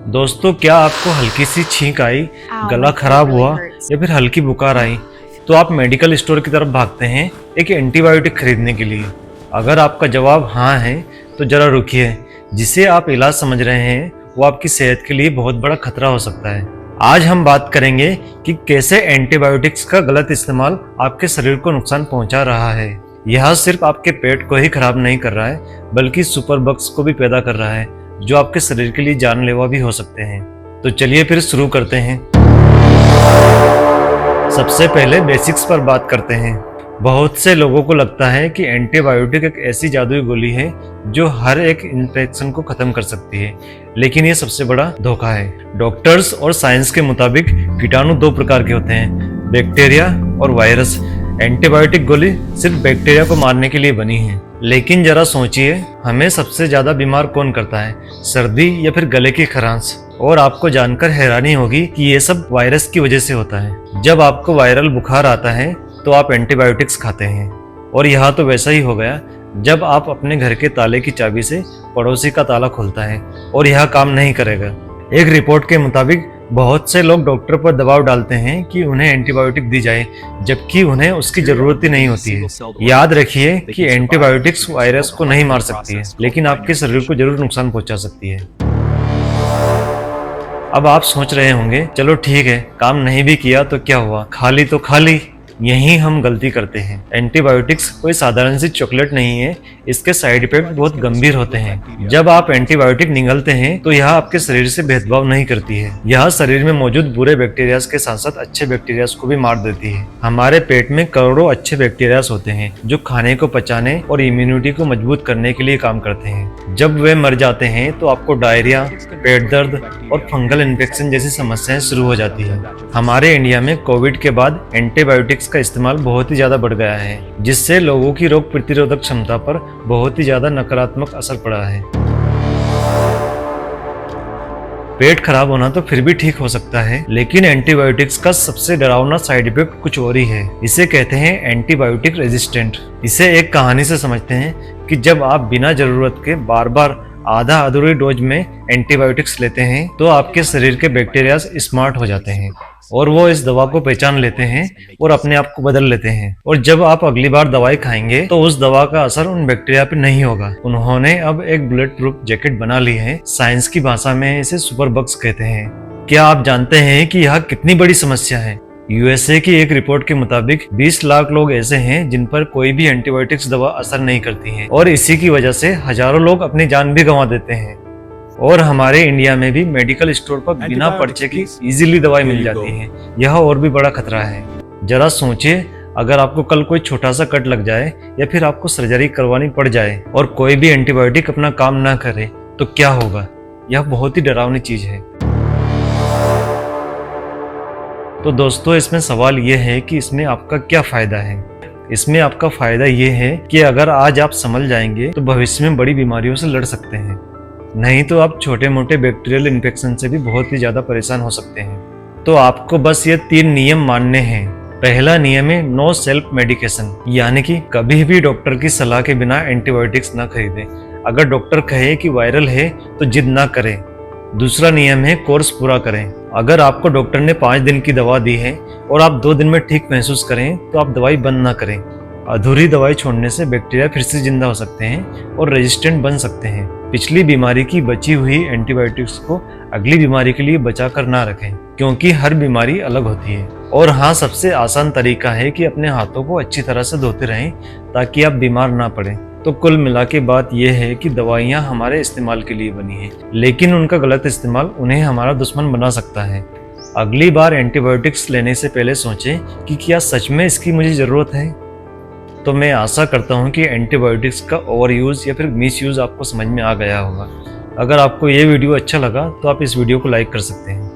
दोस्तों, क्या आपको हल्की सी छींक आई, गला खराब हुआ या फिर हल्की बुखार आई तो आप मेडिकल स्टोर की तरफ भागते हैं एक एंटीबायोटिक खरीदने के लिए। अगर आपका जवाब हाँ है तो जरा रुकिए, जिसे आप इलाज समझ रहे हैं वो आपकी सेहत के लिए बहुत बड़ा खतरा हो सकता है। आज हम बात करेंगे कि कैसे एंटीबायोटिक्स का गलत इस्तेमाल आपके शरीर को नुकसान पहुंचा रहा है। यह सिर्फ आपके पेट को ही खराब नहीं कर रहा है बल्कि सुपर बग्स को भी पैदा कर रहा है जो आपके शरीर के लिए जानलेवा भी हो सकते हैं। तो चलिए फिर शुरू करते हैं। सबसे पहले बेसिक्स पर बात करते हैं। बहुत से लोगों को लगता है कि एंटीबायोटिक एक ऐसी जादुई गोली है जो हर एक इन्फेक्शन को खत्म कर सकती है, लेकिन ये सबसे बड़ा धोखा है। डॉक्टर्स और साइंस के मुताबिक कीटाणु दो प्रकार के होते हैं, बैक्टीरिया और वायरस। एंटीबायोटिक गोली सिर्फ बैक्टीरिया को मारने के लिए बनी है, लेकिन जरा सोचिए, हमें सबसे ज्यादा बीमार कौन करता है, सर्दी या फिर गले की खरांश? और आपको जानकर हैरानी होगी कि ये सब वायरस की वजह से होता है। जब आपको वायरल बुखार आता है तो आप एंटीबायोटिक्स खाते हैं, और यहाँ तो वैसा ही हो गया जब आप अपने घर के ताले की चाबी से पड़ोसी का ताला खोलता है और यह काम नहीं करेगा। एक रिपोर्ट के मुताबिक बहुत से लोग डॉक्टर पर दबाव डालते हैं कि उन्हें एंटीबायोटिक दी जाए, जबकि उन्हें उसकी जरूरत ही नहीं होती है। याद रखिए कि एंटीबायोटिक्स वायरस को नहीं मार सकती है, लेकिन आपके शरीर को जरूर नुकसान पहुंचा सकती है। अब आप सोच रहे होंगे, चलो ठीक है, काम नहीं भी किया तो क्या हुआ, खाली तो खाली। यही हम गलती करते हैं। एंटीबायोटिक्स कोई साधारण सी चॉकलेट नहीं है, इसके साइड इफेक्ट बहुत गंभीर होते हैं। जब आप एंटीबायोटिक निगलते हैं तो यह आपके शरीर से भेदभाव नहीं करती है, यह शरीर में मौजूद बुरे बैक्टीरियाज के साथ साथ अच्छे बैक्टीरियाज को भी मार देती है। हमारे पेट में करोड़ों अच्छे बैक्टीरियाज होते हैं जो खाने को पचाने और इम्यूनिटी को मजबूत करने के लिए काम करते हैं। जब वे मर जाते हैं तो आपको डायरिया, पेट दर्द और फंगल इन्फेक्शन जैसी समस्याएं शुरू हो जाती है। हमारे इंडिया में कोविड के बाद एंटीबायोटिक्स का इस्तेमाल बहुत ही ज्यादा बढ़ गया है, जिससे लोगों की रोग प्रतिरोधक क्षमता पर बहुत ही ज्यादा नकारात्मक असर पड़ा है। पेट खराब होना तो फिर भी ठीक हो सकता है, लेकिन एंटीबायोटिक्स का सबसे डरावना साइड इफेक्ट कुछ और ही है। इसे कहते हैं एंटीबायोटिक रेजिस्टेंट। इसे एक कहानी से समझते हैं कि जब आप बिना जरूरत के बार बार आधा अधूरी डोज में एंटीबायोटिक्स लेते हैं तो आपके शरीर के बैक्टीरिया स्मार्ट हो जाते हैं और वो इस दवा को पहचान लेते हैं और अपने आप को बदल लेते हैं। और जब आप अगली बार दवाई खाएंगे तो उस दवा का असर उन बैक्टीरिया पे नहीं होगा। उन्होंने अब एक बुलेट प्रूफ जैकेट बना ली है। साइंस की भाषा में इसे सुपर बग्स कहते हैं। क्या आप जानते हैं कि यह कितनी बड़ी समस्या है? यूएसए की एक रिपोर्ट के मुताबिक 20 लाख लोग ऐसे हैं जिन पर कोई भी एंटीबायोटिक्स दवा असर नहीं करती है, और इसी की वजह से हजारों लोग अपनी जान भी गंवा देते हैं। और हमारे इंडिया में भी मेडिकल स्टोर पर बिना पर्चे की इजीली दवाई मिल जाती है। यह और भी बड़ा खतरा है। जरा सोचिए, अगर आपको कल कोई छोटा सा कट लग जाए या फिर आपको सर्जरी करवानी पड़ जाए और कोई भी एंटीबायोटिक अपना काम ना करे तो क्या होगा? यह बहुत ही डरावनी चीज है। तो दोस्तों, इसमें सवाल ये है कि इसमें आपका क्या फायदा है? इसमें आपका फायदा ये है कि अगर आज आप संभल जाएंगे तो भविष्य में बड़ी बीमारियों से लड़ सकते हैं, नहीं तो आप छोटे मोटे बैक्टीरियल इन्फेक्शन से भी बहुत ही ज्यादा परेशान हो सकते हैं। तो आपको बस ये 3 नियम मानने हैं। पहला नियम है नो सेल्फ मेडिकेशन, यानी कि कभी भी डॉक्टर की सलाह के बिना एंटीबायोटिक्स ना खरीदें। अगर डॉक्टर कहे कि वायरल है तो जिद ना करें। दूसरा नियम है कोर्स पूरा करें। अगर आपको डॉक्टर ने 5 दिन की दवा दी है और आप 2 दिन में ठीक महसूस करें तो आप दवाई बंद ना करें। अधूरी दवाई छोड़ने से बैक्टीरिया फिर से जिंदा हो सकते हैं और रेजिस्टेंट बन सकते हैं। पिछली बीमारी की बची हुई एंटीबायोटिक्स को अगली बीमारी के लिए बचा कर ना रखें, क्योंकि हर बीमारी अलग होती है। और हाँ, सबसे आसान तरीका है कि अपने हाथों को अच्छी तरह से धोते रहें ताकि आप बीमार ना पड़ें। तो कुल मिला के बात यह है कि दवाइयाँ हमारे इस्तेमाल के लिए बनी है, लेकिन उनका गलत इस्तेमाल उन्हें हमारा दुश्मन बना सकता है। अगली बार एंटीबायोटिक्स लेने से पहले सोचें कि क्या सच में इसकी मुझे ज़रूरत है। तो मैं आशा करता हूँ कि एंटीबायोटिक्स का ओवर यूज़ या फिर मिस यूज़ आपको समझ में आ गया होगा। अगर आपको ये वीडियो अच्छा लगा तो आप इस वीडियो को लाइक कर सकते हैं।